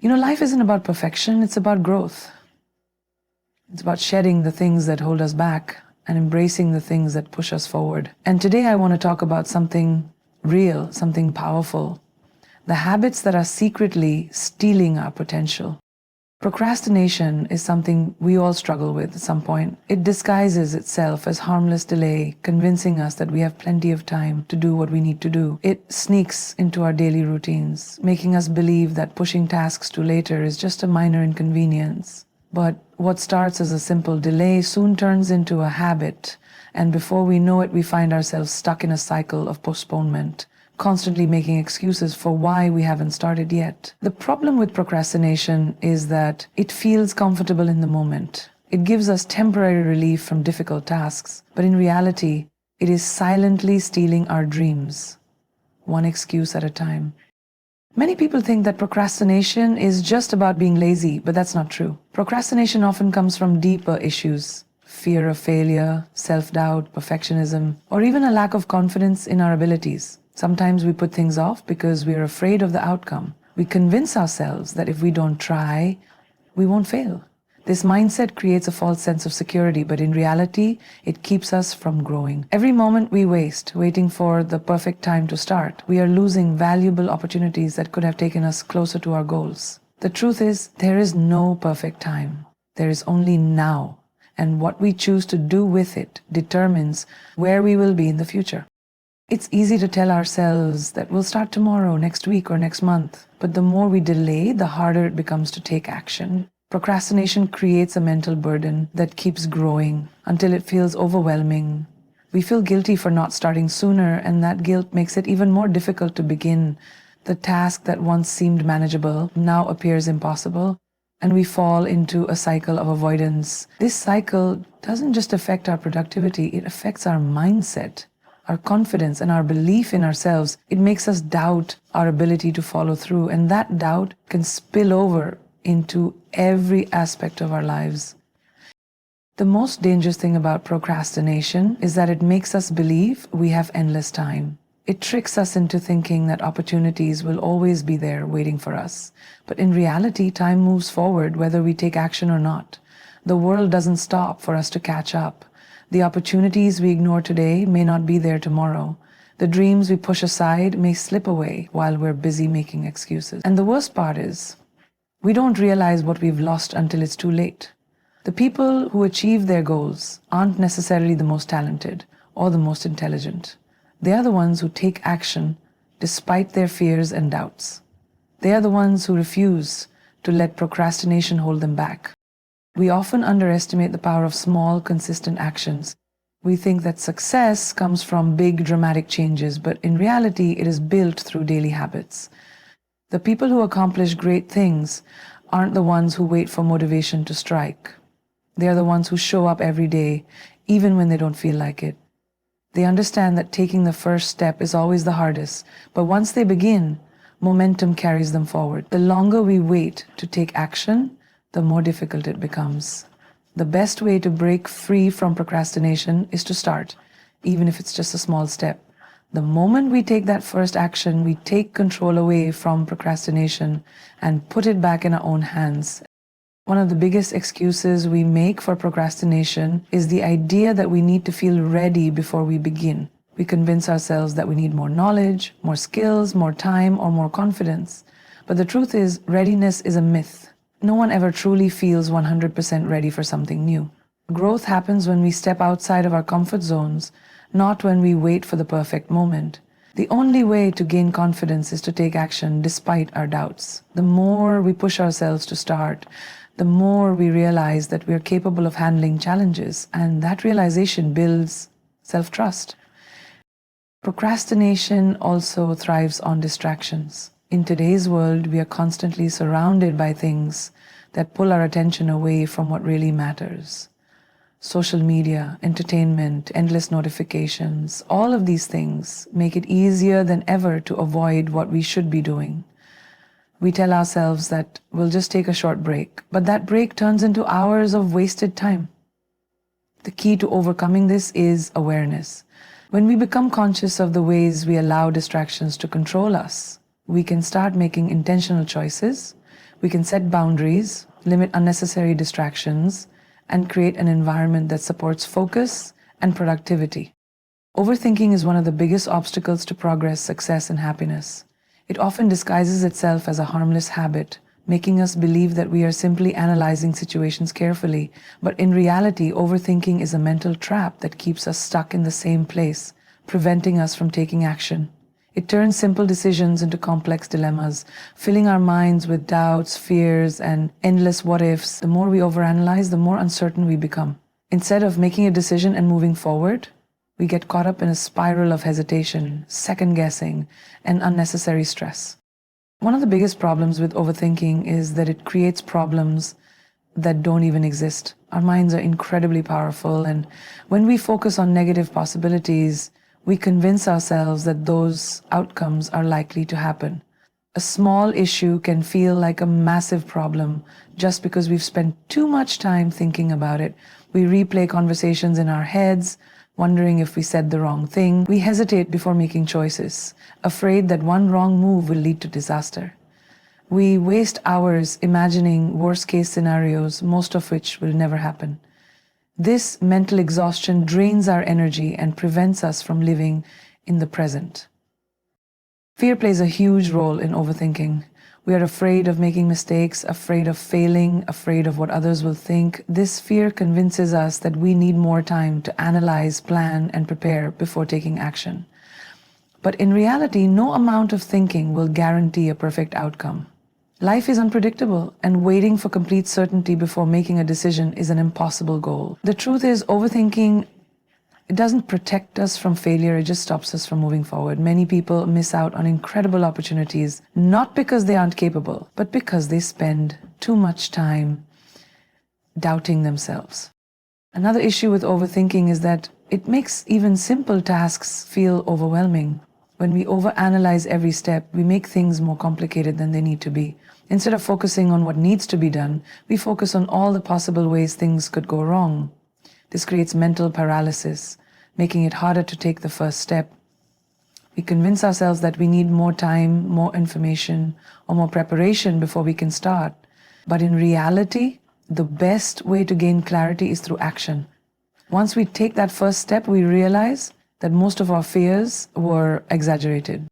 Life isn't about perfection, it's about growth. It's about shedding the things that hold us back and embracing the things that push us forward. And today I want to talk about something real, something powerful, the habits that are secretly stealing our potential. Procrastination is something we all struggle with at some point. It disguises itself as harmless delay, convincing us that we have plenty of time to do what we need to do. It sneaks into our daily routines, making us believe that pushing tasks to later is just a minor inconvenience. But what starts as a simple delay soon turns into a habit, and before we know it, we find ourselves stuck in a cycle of postponement, constantly making excuses for why we haven't started yet. The problem with procrastination is that it feels comfortable in the moment. It gives us temporary relief from difficult tasks, but in reality, it is silently stealing our dreams, one excuse at a time. Many people think that procrastination is just about being lazy, but that's not true. Procrastination often comes from deeper issues: fear of failure, self-doubt, perfectionism, or even a lack of confidence in our abilities. Sometimes we put things off because we are afraid of the outcome. We convince ourselves that if we don't try, we won't fail. This mindset creates a false sense of security, but in reality, it keeps us from growing. Every moment we waste waiting for the perfect time to start, we are losing valuable opportunities that could have taken us closer to our goals. The truth is, there is no perfect time. There is only now, and what we choose to do with it determines where we will be in the future. It's easy to tell ourselves that we'll start tomorrow, next week, or next month. But the more we delay, the harder it becomes to take action. Procrastination creates a mental burden that keeps growing until it feels overwhelming. We feel guilty for not starting sooner, and that guilt makes it even more difficult to begin. The task that once seemed manageable now appears impossible, and we fall into a cycle of avoidance. This cycle doesn't just affect our productivity, it affects our mindset, our confidence, and our belief in ourselves. It makes us doubt our ability to follow through, and that doubt can spill over into every aspect of our lives. The most dangerous thing about procrastination is that it makes us believe we have endless time. It tricks us into thinking that opportunities will always be there waiting for us. But in reality, time moves forward whether we take action or not. The world doesn't stop for us to catch up. The opportunities we ignore today may not be there tomorrow. The dreams we push aside may slip away while we're busy making excuses. And the worst part is, we don't realize what we've lost until it's too late. The people who achieve their goals aren't necessarily the most talented or the most intelligent. They are the ones who take action despite their fears and doubts. They are the ones who refuse to let procrastination hold them back. We often underestimate the power of small, consistent actions. We think that success comes from big, dramatic changes, but in reality, it is built through daily habits. The people who accomplish great things aren't the ones who wait for motivation to strike. They are the ones who show up every day, even when they don't feel like it. They understand that taking the first step is always the hardest, but once they begin, momentum carries them forward. The longer we wait to take action, the more difficult it becomes. The best way to break free from procrastination is to start, even if it's just a small step. The moment we take that first action, we take control away from procrastination and put it back in our own hands. One of the biggest excuses we make for procrastination is the idea that we need to feel ready before we begin. We convince ourselves that we need more knowledge, more skills, more time, or more confidence. But the truth is, readiness is a myth. No one ever truly feels 100% ready for something new. Growth happens when we step outside of our comfort zones, not when we wait for the perfect moment. The only way to gain confidence is to take action despite our doubts. The more we push ourselves to start, the more we realize that we are capable of handling challenges, and that realization builds self-trust. Procrastination also thrives on distractions. In today's world, we are constantly surrounded by things that pull our attention away from what really matters. Social media, entertainment, endless notifications, all of these things make it easier than ever to avoid what we should be doing. We tell ourselves that we'll just take a short break, but that break turns into hours of wasted time. The key to overcoming this is awareness. When we become conscious of the ways we allow distractions to control us, we can start making intentional choices. We can set boundaries, limit unnecessary distractions, and create an environment that supports focus and productivity. Overthinking is one of the biggest obstacles to progress, success, and happiness. It often disguises itself as a harmless habit, making us believe that we are simply analyzing situations carefully. But in reality, overthinking is a mental trap that keeps us stuck in the same place, preventing us from taking action. It turns simple decisions into complex dilemmas, filling our minds with doubts, fears, and endless what-ifs. The more we overanalyze, the more uncertain we become. Instead of making a decision and moving forward, we get caught up in a spiral of hesitation, second-guessing, and unnecessary stress. One of the biggest problems with overthinking is that it creates problems that don't even exist. Our minds are incredibly powerful, and when we focus on negative possibilities, we convince ourselves that those outcomes are likely to happen. A small issue can feel like a massive problem just because we've spent too much time thinking about it. We replay conversations in our heads, wondering if we said the wrong thing. We hesitate before making choices, afraid that one wrong move will lead to disaster. We waste hours imagining worst-case scenarios, most of which will never happen. This mental exhaustion drains our energy and prevents us from living in the present. Fear plays a huge role in overthinking. We are afraid of making mistakes, afraid of failing, afraid of what others will think. This fear convinces us that we need more time to analyze, plan, and prepare before taking action. But in reality, no amount of thinking will guarantee a perfect outcome. Life is unpredictable, and waiting for complete certainty before making a decision is an impossible goal. The truth is, overthinking, it doesn't protect us from failure, it just stops us from moving forward. Many people miss out on incredible opportunities, not because they aren't capable, but because they spend too much time doubting themselves. Another issue with overthinking is that it makes even simple tasks feel overwhelming. When we overanalyze every step, we make things more complicated than they need to be. Instead of focusing on what needs to be done, we focus on all the possible ways things could go wrong. This creates mental paralysis, making it harder to take the first step. We convince ourselves that we need more time, more information, or more preparation before we can start. But in reality, the best way to gain clarity is through action. Once we take that first step, we realize that most of our fears were exaggerated.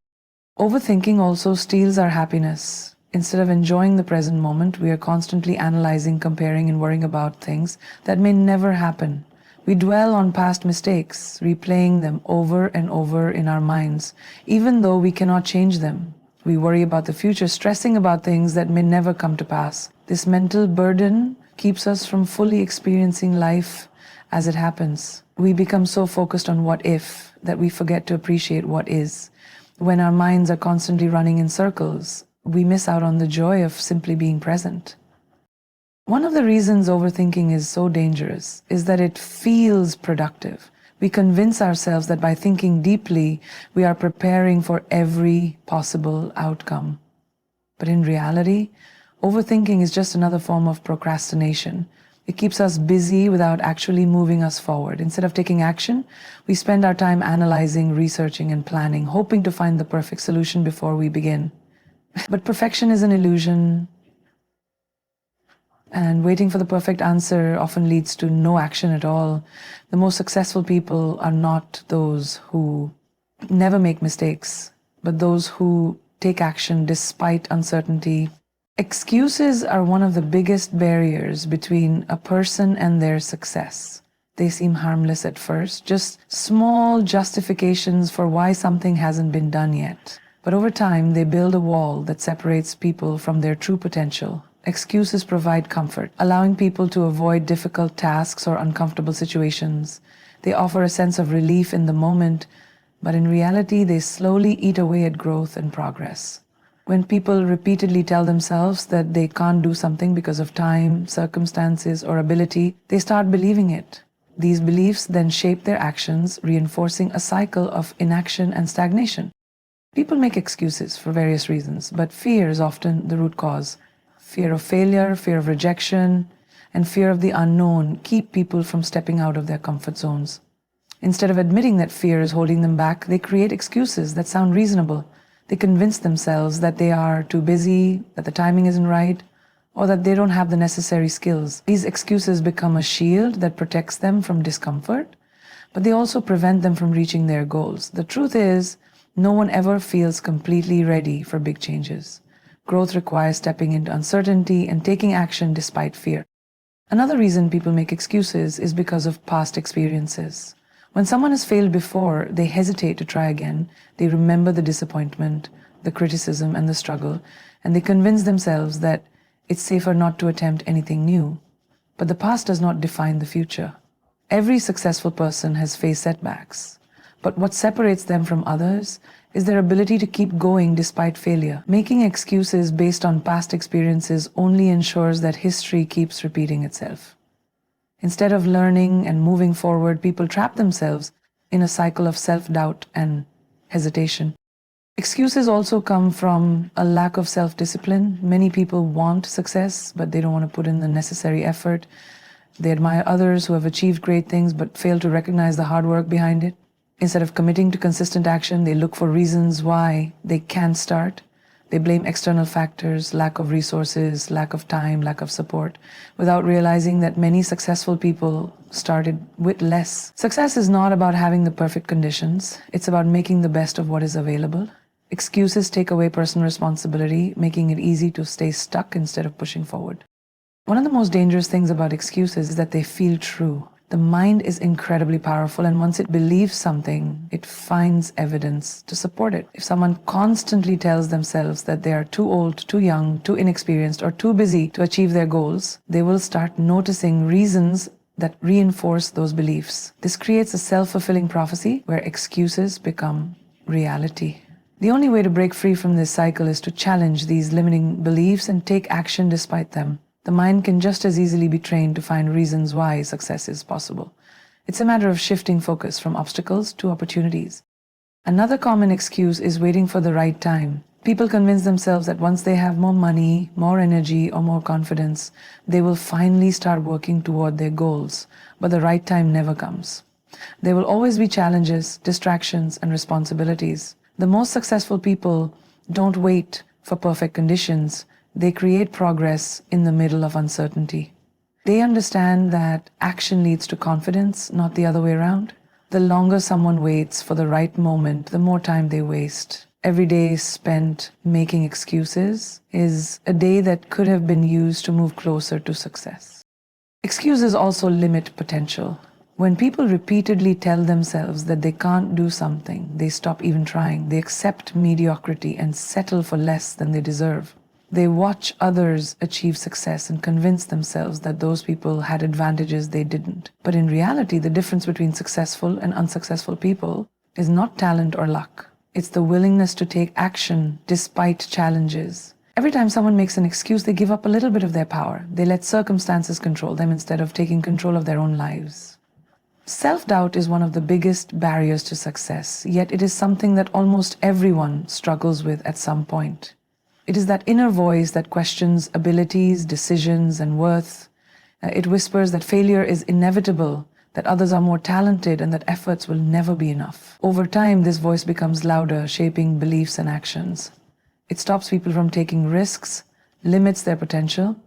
Overthinking also steals our happiness. Instead of enjoying the present moment, we are constantly analyzing, comparing, and worrying about things that may never happen. We dwell on past mistakes, replaying them over and over in our minds, even though we cannot change them. We worry about the future, stressing about things that may never come to pass. This mental burden keeps us from fully experiencing life as it happens. We become so focused on what if that we forget to appreciate what is. When our minds are constantly running in circles, we miss out on the joy of simply being present. One of the reasons overthinking is so dangerous is that it feels productive. We convince ourselves that by thinking deeply, we are preparing for every possible outcome. But in reality, overthinking is just another form of procrastination. It keeps us busy without actually moving us forward. Instead of taking action, we spend our time analyzing, researching, and planning, hoping to find the perfect solution before we begin. But perfection is an illusion, and waiting for the perfect answer often leads to no action at all. The most successful people are not those who never make mistakes, but those who take action despite uncertainty. Excuses are one of the biggest barriers between a person and their success. They seem harmless at first, just small justifications for why something hasn't been done yet. But over time, they build a wall that separates people from their true potential. Excuses provide comfort, allowing people to avoid difficult tasks or uncomfortable situations. They offer a sense of relief in the moment, but in reality, they slowly eat away at growth and progress. When people repeatedly tell themselves that they can't do something because of time, circumstances, or ability, they start believing it. These beliefs then shape their actions, reinforcing a cycle of inaction and stagnation. People make excuses for various reasons, but fear is often the root cause. Fear of failure, fear of rejection, and fear of the unknown keep people from stepping out of their comfort zones. Instead of admitting that fear is holding them back, they create excuses that sound reasonable. They convince themselves that they are too busy, that the timing isn't right, or that they don't have the necessary skills. These excuses become a shield that protects them from discomfort, but they also prevent them from reaching their goals. The truth is, no one ever feels completely ready for big changes. Growth requires stepping into uncertainty and taking action despite fear. Another reason people make excuses is because of past experiences. When someone has failed before, they hesitate to try again. They remember the disappointment, the criticism, and the struggle, and they convince themselves that it's safer not to attempt anything new. But the past does not define the future. Every successful person has faced setbacks, but what separates them from others is their ability to keep going despite failure. Making excuses based on past experiences only ensures that history keeps repeating itself. Instead of learning and moving forward, people trap themselves in a cycle of self-doubt and hesitation. Excuses also come from a lack of self-discipline. Many people want success, but they don't want to put in the necessary effort. They admire others who have achieved great things but fail to recognize the hard work behind it. Instead of committing to consistent action, they look for reasons why they can't start. They blame external factors, lack of resources, lack of time, lack of support, without realizing that many successful people started with less. Success is not about having the perfect conditions. It's about making the best of what is available. Excuses take away personal responsibility, making it easy to stay stuck instead of pushing forward. One of the most dangerous things about excuses is that they feel true. The mind is incredibly powerful, and once it believes something, it finds evidence to support it. If someone constantly tells themselves that they are too old, too young, too inexperienced, or too busy to achieve their goals, they will start noticing reasons that reinforce those beliefs. This creates a self-fulfilling prophecy where excuses become reality. The only way to break free from this cycle is to challenge these limiting beliefs and take action despite them. The mind can just as easily be trained to find reasons why success is possible. It's a matter of shifting focus from obstacles to opportunities. Another common excuse is waiting for the right time. People convince themselves that once they have more money, more energy, or more confidence, they will finally start working toward their goals, but the right time never comes. There will always be challenges, distractions, and responsibilities. The most successful people don't wait for perfect conditions. They create progress in the middle of uncertainty. They understand that action leads to confidence, not the other way around. The longer someone waits for the right moment, the more time they waste. Every day spent making excuses is a day that could have been used to move closer to success. Excuses also limit potential. When people repeatedly tell themselves that they can't do something, they stop even trying. They accept mediocrity and settle for less than they deserve. They watch others achieve success and convince themselves that those people had advantages they didn't. But in reality, the difference between successful and unsuccessful people is not talent or luck. It's the willingness to take action despite challenges. Every time someone makes an excuse, they give up a little bit of their power. They let circumstances control them instead of taking control of their own lives. Self-doubt is one of the biggest barriers to success, yet it is something that almost everyone struggles with at some point. It is that inner voice that questions abilities, decisions, and worth. It whispers that failure is inevitable, that others are more talented, and that efforts will never be enough. Over time, this voice becomes louder, shaping beliefs and actions. It stops people from taking risks, limits their potential,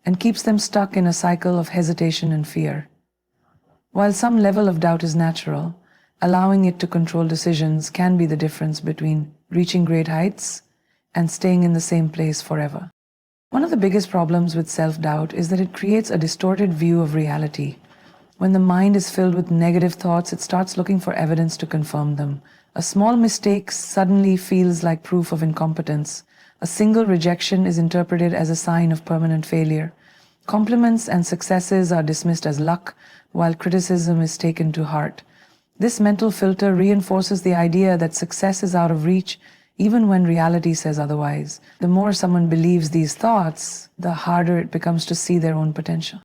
and keeps them stuck in a cycle of hesitation and fear. While some level of doubt is natural, allowing it to control decisions can be the difference between reaching great heights and staying in the same place forever. One of the biggest problems with self-doubt is that it creates a distorted view of reality. When the mind is filled with negative thoughts, it starts looking for evidence to confirm them. A small mistake suddenly feels like proof of incompetence. A single rejection is interpreted as a sign of permanent failure. Compliments and successes are dismissed as luck, while criticism is taken to heart. This mental filter reinforces the idea that success is out of reach, even when reality says otherwise. The more someone believes these thoughts, the harder it becomes to see their own potential.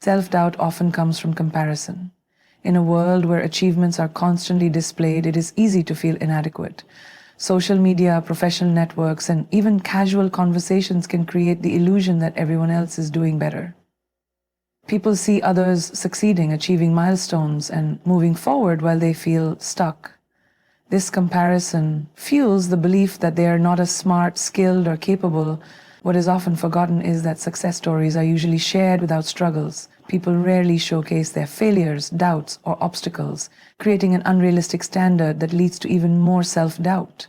Self-doubt often comes from comparison. In a world where achievements are constantly displayed, it is easy to feel inadequate. Social media, professional networks, and even casual conversations can create the illusion that everyone else is doing better. People see others succeeding, achieving milestones, and moving forward while they feel stuck. This comparison fuels the belief that they are not as smart, skilled, or capable What is often forgotten is that success stories are usually shared without struggles. People rarely showcase their failures, doubts, or obstacles, creating an unrealistic standard that leads to even more self-doubt.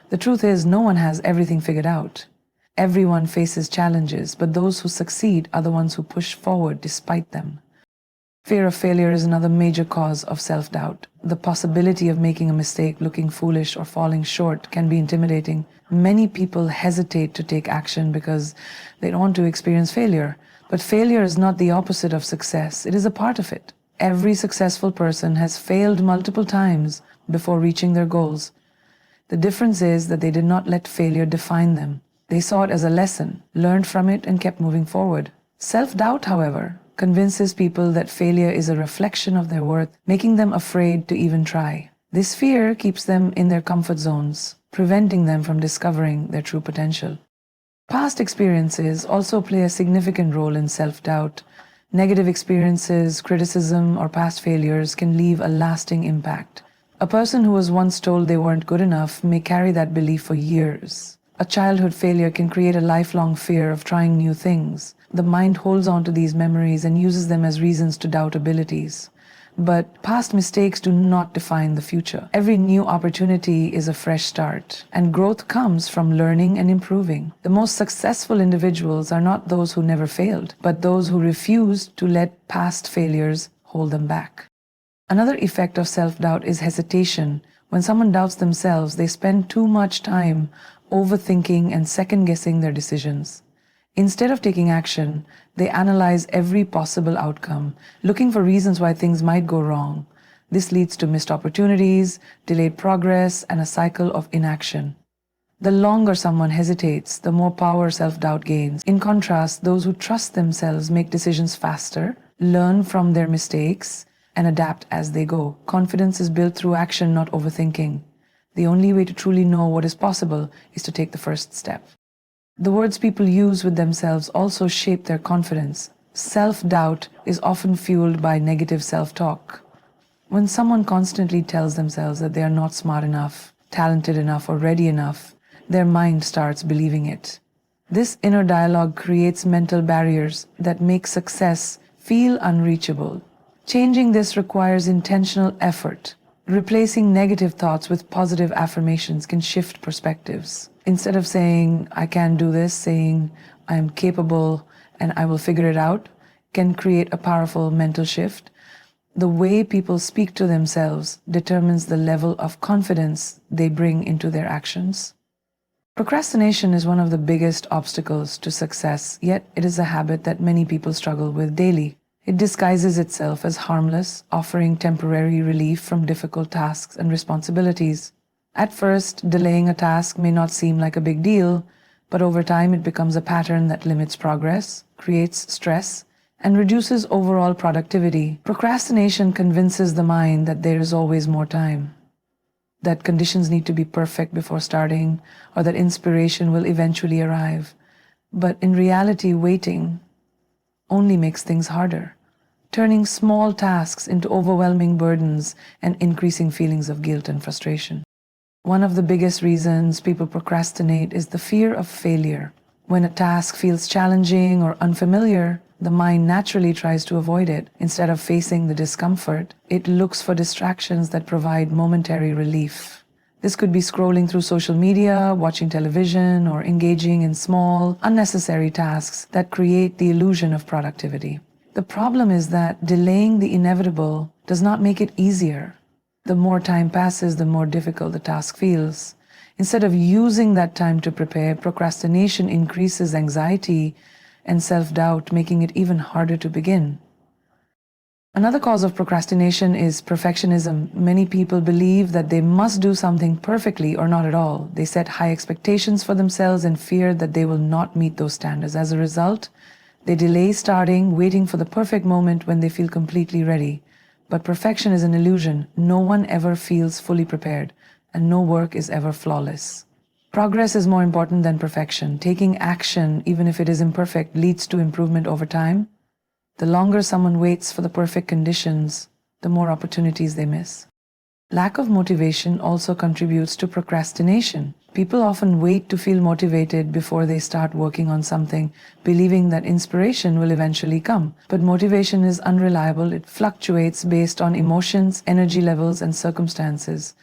The truth is, no one has everything figured out. Everyone faces challenges, but those who succeed are the ones who push forward despite them. Fear of failure is another major cause of self-doubt. The possibility of making a mistake, looking foolish, or falling short can be intimidating. Many people hesitate to take action because they don't want to experience failure. But failure is not the opposite of success. It is a part of it. Every successful person has failed multiple times before reaching their goals. The difference is that they did not let failure define them. They saw it as a lesson, learned from it, and kept moving forward. Self-doubt, however, convinces people that failure is a reflection of their worth, making them afraid to even try. This fear keeps them in their comfort zones, preventing them from discovering their true potential. Past experiences also play a significant role in self-doubt. Negative experiences, criticism, or past failures can leave a lasting impact. A person who was once told they weren't good enough may carry that belief for years. A childhood failure can create a lifelong fear of trying new things. The mind holds on to these memories and uses them as reasons to doubt abilities. But past mistakes do not define the future. Every new opportunity is a fresh start, and growth comes from learning and improving. The most successful individuals are not those who never failed, but those who refused to let past failures hold them back. Another effect of self-doubt is hesitation. When someone doubts themselves, they spend too much time overthinking and second-guessing their decisions. Instead of taking action, they analyze every possible outcome, looking for reasons why things might go wrong. This leads to missed opportunities, delayed progress, and a cycle of inaction. The longer someone hesitates, the more power self-doubt gains. In contrast, those who trust themselves make decisions faster, learn from their mistakes, and adapt as they go. Confidence is built through action, not overthinking. The only way to truly know what is possible is to take the first step. The words people use with themselves also shape their confidence. Self-doubt is often fueled by negative self-talk. When someone constantly tells themselves that they are not smart enough, talented enough, or ready enough, their mind starts believing it. This inner dialogue creates mental barriers that make success feel unreachable. Changing this requires intentional effort. Replacing negative thoughts with positive affirmations can shift perspectives. Instead of saying, "I can do this," saying, "I am capable and I will figure it out," can create a powerful mental shift. The way people speak to themselves determines the level of confidence they bring into their actions. Procrastination is one of the biggest obstacles to success, yet it is a habit that many people struggle with daily. It disguises itself as harmless, offering temporary relief from difficult tasks and responsibilities. At first, delaying a task may not seem like a big deal, but over time it becomes a pattern that limits progress, creates stress, and reduces overall productivity. Procrastination convinces the mind that there is always more time, that conditions need to be perfect before starting, or that inspiration will eventually arrive. But in reality, waiting only makes things harder, turning small tasks into overwhelming burdens and increasing feelings of guilt and frustration. One of the biggest reasons people procrastinate is the fear of failure. When a task feels challenging or unfamiliar, the mind naturally tries to avoid it. Instead of facing the discomfort, it looks for distractions that provide momentary relief. This could be scrolling through social media, watching television, or engaging in small, unnecessary tasks that create the illusion of productivity. The problem is that delaying the inevitable does not make it easier. The more time passes, the more difficult the task feels. Instead of using that time to prepare, procrastination increases anxiety and self-doubt, making it even harder to begin. Another cause of procrastination is perfectionism. Many people believe that they must do something perfectly or not at all. They set high expectations for themselves and fear that they will not meet those standards. As a result, they delay starting, waiting for the perfect moment when they feel completely ready. But perfection is an illusion. No one ever feels fully prepared, and no work is ever flawless. Progress is more important than perfection. Taking action, even if it is imperfect, leads to improvement over time. The longer someone waits for the perfect conditions, the more opportunities they miss. Lack of motivation also contributes to procrastination. People often wait to feel motivated before they start working on something, believing that inspiration will eventually come. But motivation is unreliable. It fluctuates based on emotions, energy levels, and circumstances.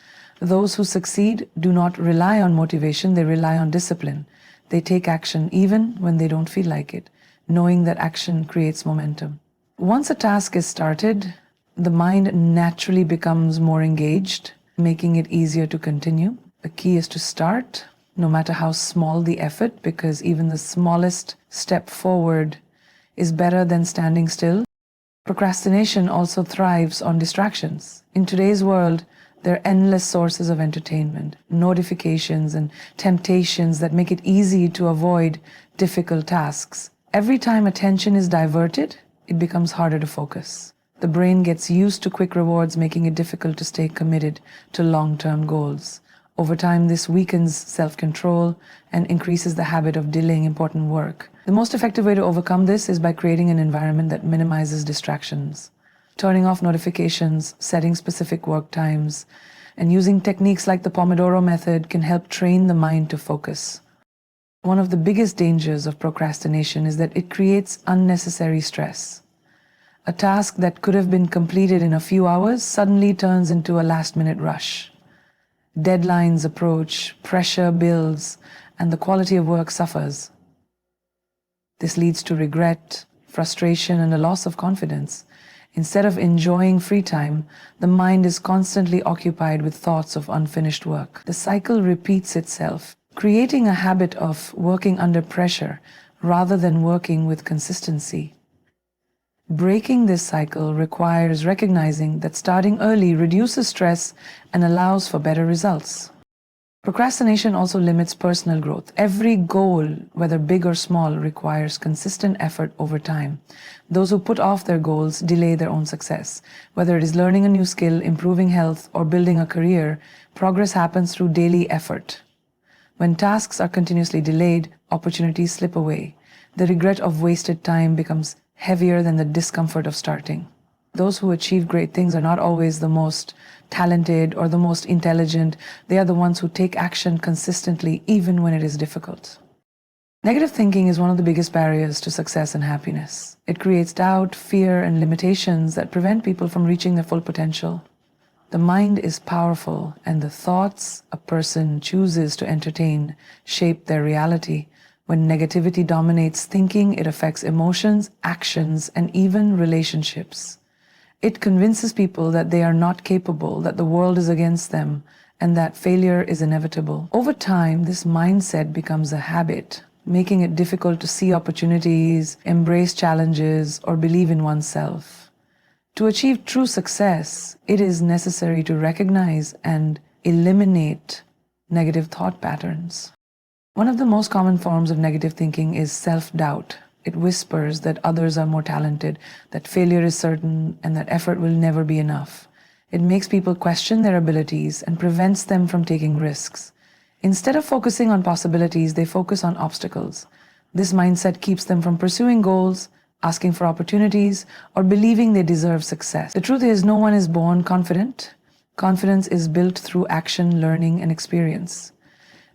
Those who succeed do not rely on motivation, they rely on discipline. They take action even when they don't feel like it, knowing that action creates momentum. Once a task is started, the mind naturally becomes more engaged, making it easier to continue. The key is to start, no matter how small the effort, because even the smallest step forward is better than standing still. Procrastination also thrives on distractions. In today's world, there are endless sources of entertainment, notifications, and temptations that make it easy to avoid difficult tasks. Every time attention is diverted, it becomes harder to focus. The brain gets used to quick rewards, making it difficult to stay committed to long-term goals. Over time, this weakens self-control and increases the habit of delaying important work. The most effective way to overcome this is by creating an environment that minimizes distractions. Turning off notifications, setting specific work times, and using techniques like the Pomodoro method can help train the mind to focus. One of the biggest dangers of procrastination is that it creates unnecessary stress. A task that could have been completed in a few hours suddenly turns into a last-minute rush. Deadlines approach, pressure builds, and the quality of work suffers. This leads to regret, frustration, and a loss of confidence. Instead of enjoying free time, the mind is constantly occupied with thoughts of unfinished work. The cycle repeats itself, creating a habit of working under pressure rather than working with consistency. Breaking this cycle requires recognizing that starting early reduces stress and allows for better results. Procrastination also limits personal growth. Every goal, whether big or small, requires consistent effort over time. Those who put off their goals delay their own success. Whether it is learning a new skill, improving health, or building a career, progress happens through daily effort. When tasks are continuously delayed, opportunities slip away. The regret of wasted time becomes heavier than the discomfort of starting. Those who achieve great things are not always the most talented or the most intelligent. They are the ones who take action consistently even when it is difficult. Negative thinking is one of the biggest barriers to success and happiness. It creates doubt, fear, and limitations that prevent people from reaching their full potential. The mind is powerful, and the thoughts a person chooses to entertain shape their reality. When negativity dominates thinking, it affects emotions, actions, and even relationships. It convinces people that they are not capable, that the world is against them, and that failure is inevitable. Over time, this mindset becomes a habit, making it difficult to see opportunities, embrace challenges, or believe in oneself. To achieve true success, it is necessary to recognize and eliminate negative thought patterns. One of the most common forms of negative thinking is self-doubt. It whispers that others are more talented, that failure is certain, and that effort will never be enough. It makes people question their abilities and prevents them from taking risks. Instead of focusing on possibilities, they focus on obstacles. This mindset keeps them from pursuing goals, asking for opportunities, or believing they deserve success. The truth is, no one is born confident. Confidence is built through action, learning, and experience.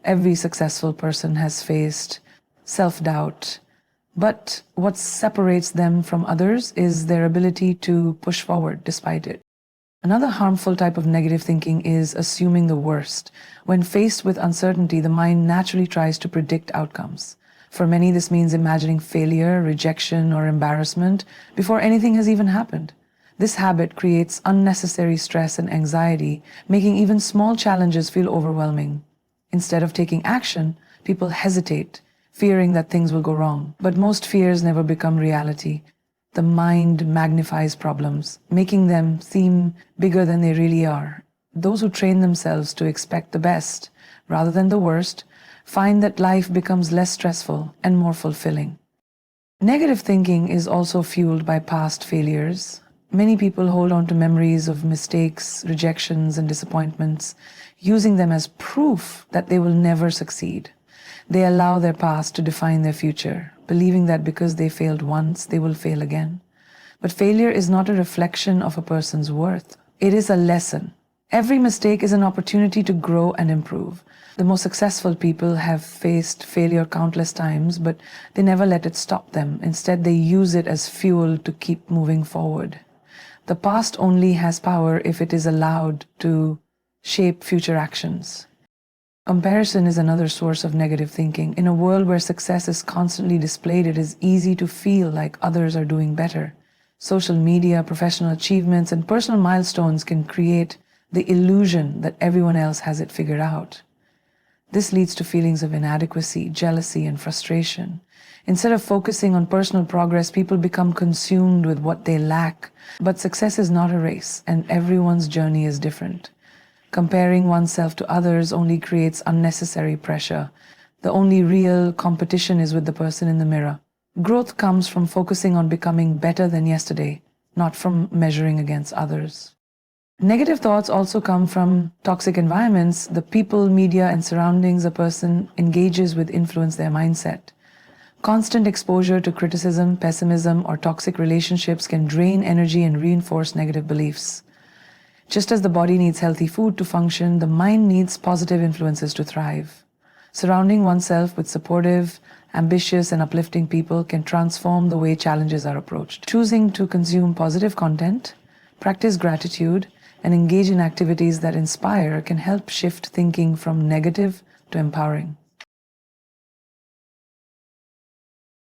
Every successful person has faced self-doubt, but what separates them from others is their ability to push forward despite it. Another harmful type of negative thinking is assuming the worst. When faced with uncertainty, the mind naturally tries to predict outcomes. For many, this means imagining failure, rejection, or embarrassment before anything has even happened. This habit creates unnecessary stress and anxiety, making even small challenges feel overwhelming. Instead of taking action, people hesitate, fearing that things will go wrong. But most fears never become reality. The mind magnifies problems, making them seem bigger than they really are. Those who train themselves to expect the best rather than the worst find that life becomes less stressful and more fulfilling. Negative thinking is also fueled by past failures. Many people hold on to memories of mistakes, rejections, and disappointments, using them as proof that they will never succeed. They allow their past to define their future, believing that because they failed once, they will fail again. But failure is not a reflection of a person's worth. It is a lesson. Every mistake is an opportunity to grow and improve. The most successful people have faced failure countless times, but they never let it stop them. Instead, they use it as fuel to keep moving forward. The past only has power if it is allowed to shape future actions. Comparison is another source of negative thinking. In a world where success is constantly displayed, it is easy to feel like others are doing better. Social media, professional achievements, and personal milestones can create the illusion that everyone else has it figured out. This leads to feelings of inadequacy, jealousy, and frustration. Instead of focusing on personal progress, people become consumed with what they lack. But success is not a race, and everyone's journey is different. Comparing oneself to others only creates unnecessary pressure. The only real competition is with the person in the mirror. Growth comes from focusing on becoming better than yesterday, not from measuring against others. Negative thoughts also come from toxic environments. The people, media, and surroundings a person engages with influence their mindset. Constant exposure to criticism, pessimism, or toxic relationships can drain energy and reinforce negative beliefs. Just as the body needs healthy food to function, the mind needs positive influences to thrive. Surrounding oneself with supportive, ambitious, and uplifting people can transform the way challenges are approached. Choosing to consume positive content, practice gratitude, and engage in activities that inspire can help shift thinking from negative to empowering.